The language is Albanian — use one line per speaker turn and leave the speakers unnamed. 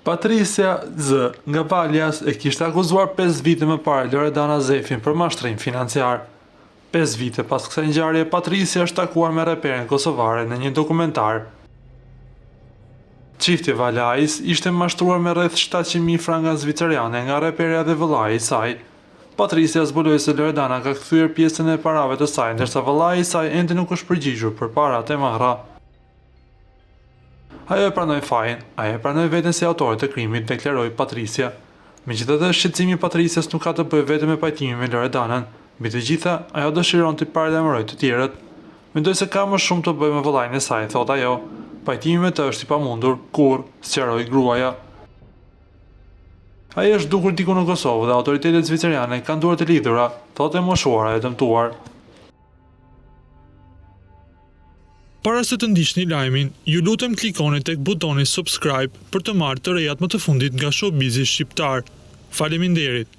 Patricia Z nga Valjas e kishte akuzuar 5 vite më parë Loredana Zefin për mashtrim financiar. 5 vite pas kësaj ngjarje, Patricia është takuar me reperin kosovare në një dokumentar. Çifti Valajs ishte mashtruar me rreth 700.000 franga zviceriane nga reperja dhe vëllai i saj. Patricia zbuloi se Loredana ka kthyer pjesën e parave të saj, ndërsa vëllai i saj ende nuk është përgjigjur për parat e marra. Ajo e pranoi fajin, ajo e pranoi veten si autore të krimit, deklaroi Patricia. Megjithatë, shqetësimi i Patricias nuk ka të bëjë vetëm me pajtimin me Loredanën. Mbi të gjitha, ajo dëshiron të paralajmërojë të tjerët. Mendoj se ka më shumë të bëjë me vëllain e saj, thot ajo. Pajtimi me të është i pamundur, kur, sqaroi gruaja. Ai është dukur diku në Kosovë dhe autoritetet zviceriane kanë duar të lidhura, thotë e moshuara e dëmtuar.
Para se të ndiqni lajmin, ju lutem klikoni tek butoni subscribe për të marrë të rejat më të fundit nga showbizi shqiptar. Faleminderit.